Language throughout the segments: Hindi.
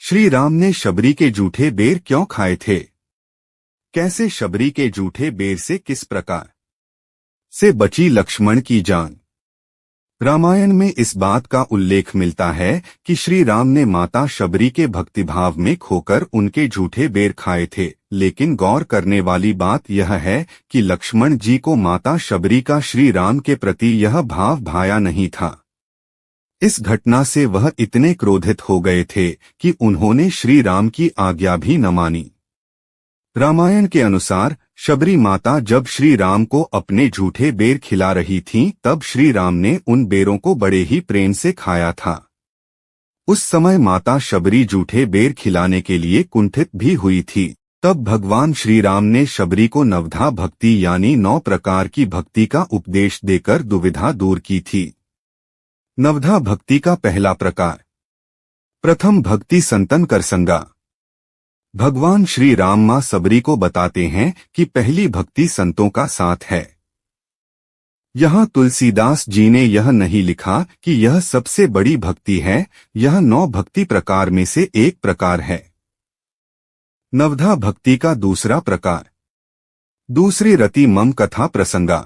श्री राम ने शबरी के जूठे बेर क्यों खाए थे? कैसे शबरी के जूठे बेर से किस प्रकार से बची लक्ष्मण की जान? रामायण में इस बात का उल्लेख मिलता है कि श्री राम ने माता शबरी के भक्तिभाव में खोकर उनके जूठे बेर खाए थे, लेकिन गौर करने वाली बात यह है कि लक्ष्मण जी को माता शबरी का श्री राम के प्रति यह भाव भाया नहीं था। इस घटना से वह इतने क्रोधित हो गए थे कि उन्होंने श्री राम की आज्ञा भी न मानी। रामायण के अनुसार शबरी माता जब श्री राम को अपने जूठे बेर खिला रही थीं, तब श्री राम ने उन बेरों को बड़े ही प्रेम से खाया था। उस समय माता शबरी जूठे बेर खिलाने के लिए कुंठित भी हुई थी। तब भगवान श्री राम ने शबरी को नवधा भक्ति यानी 9 प्रकार की भक्ति का उपदेश देकर दुविधा दूर की थी। नवधा भक्ति का पहला प्रकार। प्रथम भक्ति संतन कर संगा। भगवान श्री राम मां शबरी को बताते हैं कि पहली भक्ति संतों का साथ है। यहाँ तुलसीदास जी ने यह नहीं लिखा कि यह सबसे बड़ी भक्ति है, यह 9 भक्ति प्रकार में से एक प्रकार है। नवधा भक्ति का दूसरा प्रकार। दूसरी रति मम कथा प्रसंगा।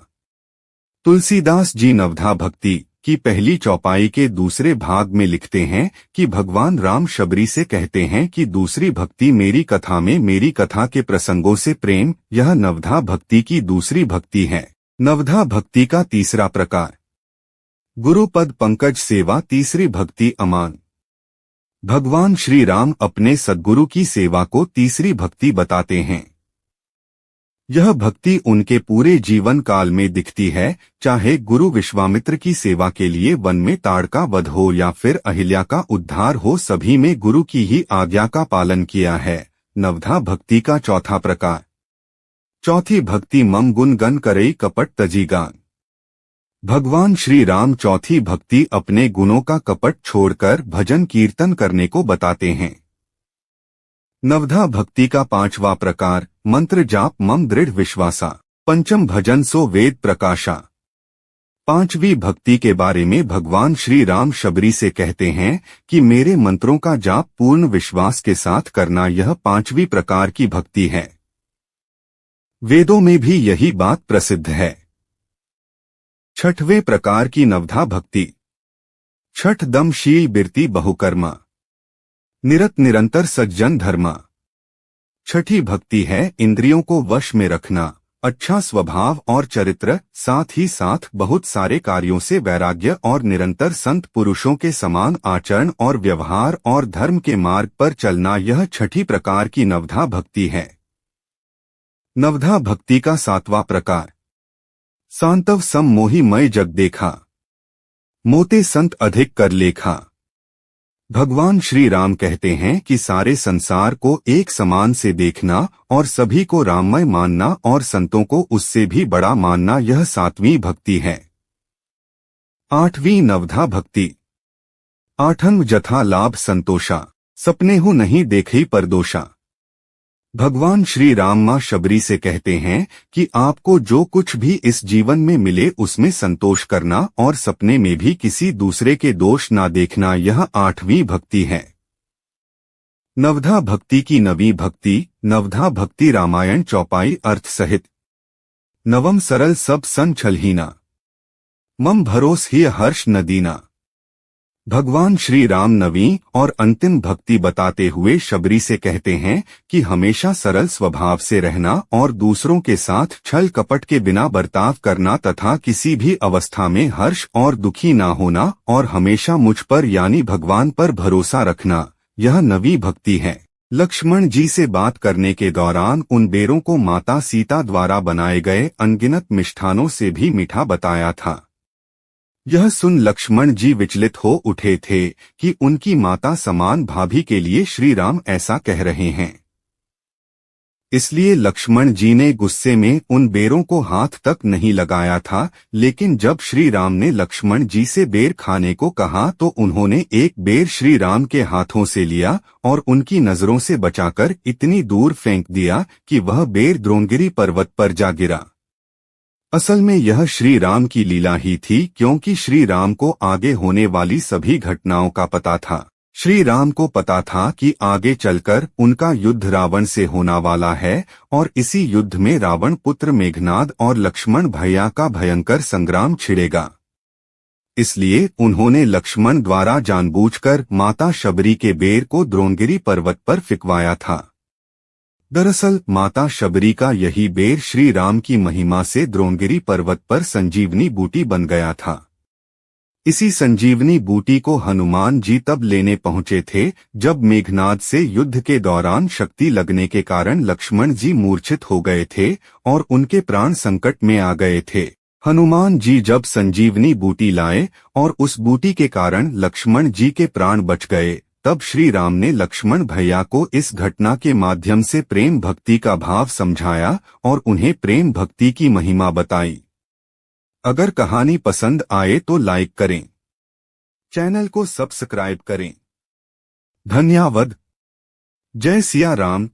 तुलसीदास जी नवधा भक्ति की पहली चौपाई के दूसरे भाग में लिखते हैं कि भगवान राम शबरी से कहते हैं कि दूसरी भक्ति मेरी कथा में मेरी कथा के प्रसंगों से प्रेम, यह नवधा भक्ति की दूसरी भक्ति है। नवधा भक्ति का तीसरा प्रकार। गुरुपद पंकज सेवा तीसरी भक्ति अमान। भगवान श्री राम अपने सद्गुरु की सेवा को तीसरी भक्ति बताते हैं। यह भक्ति उनके पूरे जीवन काल में दिखती है, चाहे गुरु विश्वामित्र की सेवा के लिए वन में ताड़का वध हो या फिर अहिल्या का उद्धार हो, सभी में गुरु की ही आज्ञा का पालन किया है। नवधा भक्ति का चौथा प्रकार। चौथी भक्ति मम गुण गन करई कपट तजी गान। भगवान श्री राम चौथी भक्ति अपने गुणों का कपट छोड़कर भजन कीर्तन करने को बताते हैं। नवधा भक्ति का पांचवा प्रकार। मंत्र जाप मम दृढ़ विश्वासा। पंचम भजन सो वेद प्रकाशा। पांचवी भक्ति के बारे में भगवान श्री राम शबरी से कहते हैं कि मेरे मंत्रों का जाप पूर्ण विश्वास के साथ करना, यह पांचवी प्रकार की भक्ति है। वेदों में भी यही बात प्रसिद्ध है। छठवें प्रकार की नवधा भक्ति। छठ दम शील बिरती बहुकर्मा। निरत निरंतर सज्जन धर्मा। छठी भक्ति है इंद्रियों को वश में रखना, अच्छा स्वभाव और चरित्र, साथ ही साथ बहुत सारे कार्यों से वैराग्य और निरंतर संत पुरुषों के समान आचरण और व्यवहार और धर्म के मार्ग पर चलना, यह छठी प्रकार की नवधा भक्ति है। नवधा भक्ति का सातवां प्रकार। सांतव सम मोहि मय जग देखा। मोते संत अधिक कर लेखा। भगवान श्री राम कहते हैं कि सारे संसार को एक समान से देखना और सभी को राममय मानना और संतों को उससे भी बड़ा मानना, यह सातवीं भक्ति है। आठवीं नवधा भक्ति। आठंग जथा लाभ संतोषा। सपने हूँ नहीं देखई परदोषा। भगवान श्री राम मां शबरी से कहते हैं कि आपको जो कुछ भी इस जीवन में मिले उसमें संतोष करना और सपने में भी किसी दूसरे के दोष ना देखना, यह आठवीं भक्ति है। नवधा भक्ति की नवीं भक्ति। नवधा भक्ति रामायण चौपाई अर्थ सहित। नवम सरल सब सन छलहीना। मम भरोस ही हर्ष न दीना। भगवान श्री राम नवीं और अंतिम भक्ति बताते हुए शबरी से कहते हैं कि हमेशा सरल स्वभाव से रहना और दूसरों के साथ छल कपट के बिना बर्ताव करना तथा किसी भी अवस्था में हर्ष और दुखी ना होना और हमेशा मुझ पर यानी भगवान पर भरोसा रखना, यह नवीं भक्ति है। लक्ष्मण जी से बात करने के दौरान उन बेरों को माता सीता द्वारा बनाए गए अनगिनत मिष्ठानों से भी मीठा बताया था। यह सुन लक्ष्मण जी विचलित हो उठे थे कि उनकी माता समान भाभी के लिए श्री राम ऐसा कह रहे हैं। इसलिए लक्ष्मण जी ने गुस्से में उन बेरों को हाथ तक नहीं लगाया था, लेकिन जब श्री राम ने लक्ष्मण जी से बेर खाने को कहा तो उन्होंने एक बेर श्री राम के हाथों से लिया और उनकी नजरों से बचाकर इतनी दूर फेंक दिया कि वह बेर द्रोणगिरी पर्वत पर जा गिरा। असल में यह श्री राम की लीला ही थी, क्योंकि श्री राम को आगे होने वाली सभी घटनाओं का पता था। श्री राम को पता था कि आगे चलकर उनका युद्ध रावण से होना वाला है और इसी युद्ध में रावण पुत्र मेघनाद और लक्ष्मण भैया का भयंकर संग्राम छिड़ेगा। इसलिए उन्होंने लक्ष्मण द्वारा जानबूझकर माता शबरी के बेर को द्रोणगिरी पर्वत पर फिकवाया था। दरअसल माता शबरी का यही बेर श्री राम की महिमा से द्रोणगिरी पर्वत पर संजीवनी बूटी बन गया था। इसी संजीवनी बूटी को हनुमान जी तब लेने पहुंचे थे जब मेघनाद से युद्ध के दौरान शक्ति लगने के कारण लक्ष्मण जी मूर्छित हो गए थे और उनके प्राण संकट में आ गए थे। हनुमान जी जब संजीवनी बूटी लाए और उस बूटी के कारण लक्ष्मण जी के प्राण बच गए, तब श्री राम ने लक्ष्मण भैया को इस घटना के माध्यम से प्रेम भक्ति का भाव समझाया और उन्हें प्रेम भक्ति की महिमा बताई। अगर कहानी पसंद आए तो लाइक करें, चैनल को सब्सक्राइब करें। धन्यवाद। जय सिया राम।